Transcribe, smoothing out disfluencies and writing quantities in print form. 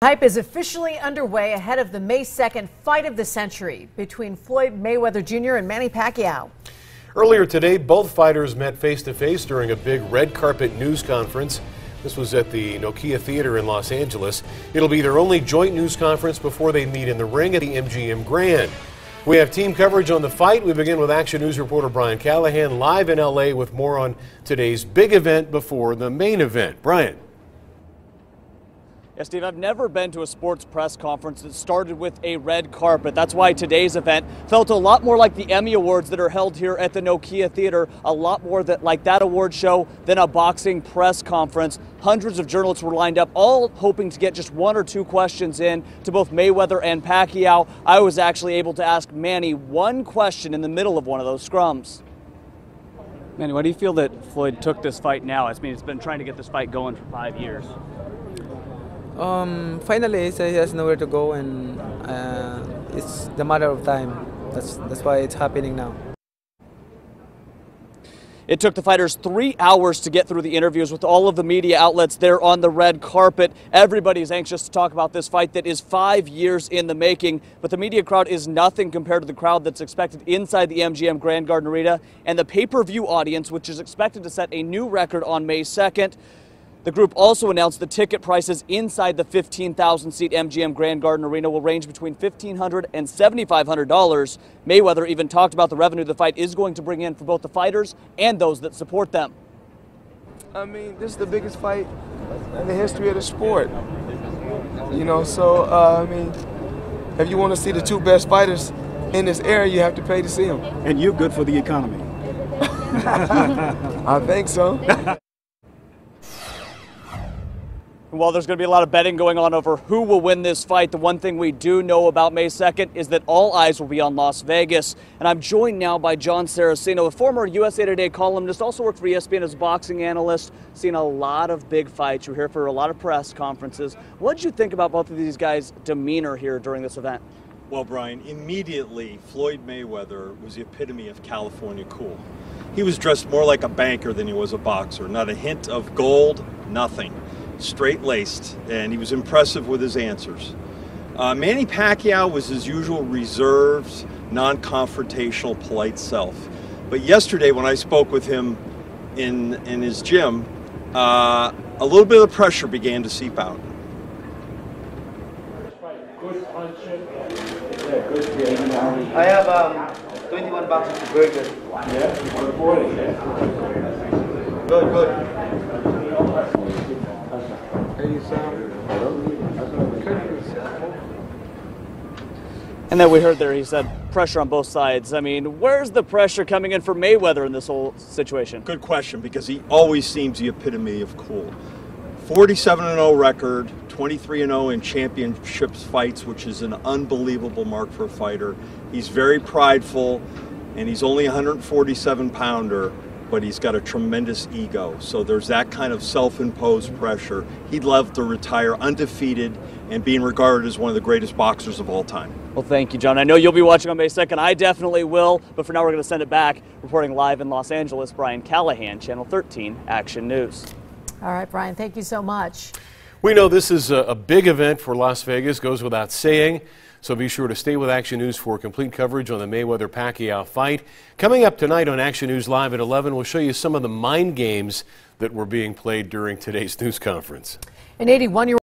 Hype is officially underway ahead of the May 2nd fight of the century between Floyd Mayweather Jr. and Manny Pacquiao. Earlier today, both fighters met face-to-face during a big red carpet news conference. This was at the Nokia Theater in Los Angeles. It'll be their only joint news conference before they meet in the ring at the MGM Grand. We have team coverage on the fight. We begin with Action News reporter Brian Callahan live in LA with more on today's big event before the main event. Brian. Yeah, Steve, I've never been to a sports press conference that started with a red carpet. That's why today's event felt a lot more like the Emmy Awards that are held here at the Nokia Theater, a lot more like that award show than a boxing press conference. Hundreds of journalists were lined up, all hoping to get just one or two questions in to both Mayweather and Pacquiao. I was actually able to ask Manny one question in the middle of one of those scrums. Manny, why do you feel that Floyd took this fight now? I mean, it's been trying to get this fight going for 5 years. Finally, he said he has nowhere to go, and it's the matter of time. That's why it's happening now. It took the fighters 3 hours to get through the interviews with all of the media outlets there on the red carpet. Everybody is anxious to talk about this fight that is 5 years in the making, but the media crowd is nothing compared to the crowd that's expected inside the MGM Grand Garden Arena and the pay-per-view audience, which is expected to set a new record on May 2nd. The group also announced the ticket prices inside the 15,000-seat MGM Grand Garden Arena will range between $1,500 and $7,500. Mayweather even talked about the revenue the fight is going to bring in for both the fighters and those that support them. I mean, this is the biggest fight in the history of the sport. You know, so, I mean, if you want to see the two best fighters in this area, you have to pay to see them. And you're good for the economy. I think so. While there's going to be a lot of betting going on over who will win this fight, the one thing we do know about May 2nd is that all eyes will be on Las Vegas. And I'm joined now by John Saraceno, a former USA Today columnist, also worked for ESPN as a boxing analyst, seen a lot of big fights. You're here for a lot of press conferences. What did you think about both of these guys' demeanor here during this event? Well, Brian, immediately Floyd Mayweather was the epitome of California cool. He was dressed more like a banker than he was a boxer. Not a hint of gold, nothing. Straight-laced, and he was impressive with his answers. Manny Pacquiao was his usual reserved, non-confrontational, polite self. But yesterday, when I spoke with him in his gym, a little bit of pressure began to seep out. I have 21 boxes of burgers. Good. And then we heard there, he said pressure on both sides. I mean, where's the pressure coming in for Mayweather in this whole situation? Good question, because he always seems the epitome of cool. 47-0 record, 23-0 in championships fights, which is an unbelievable mark for a fighter. He's very prideful, and he's only a 147-pounder, but he's got a tremendous ego. So there's that kind of self-imposed pressure. He'd love to retire undefeated and being regarded as one of the greatest boxers of all time. Well, thank you, John. I know you'll be watching on May 2nd. I definitely will. But for now, we're going to send it back. Reporting live in Los Angeles, Brian Callahan, Channel 13 Action News. All right, Brian, thank you so much. We know this is a big event for Las Vegas, goes without saying. So be sure to stay with Action News for complete coverage on the Mayweather-Pacquiao fight. Coming up tonight on Action News Live at 11, we'll show you some of the mind games that were being played during today's news conference. An 81-year-old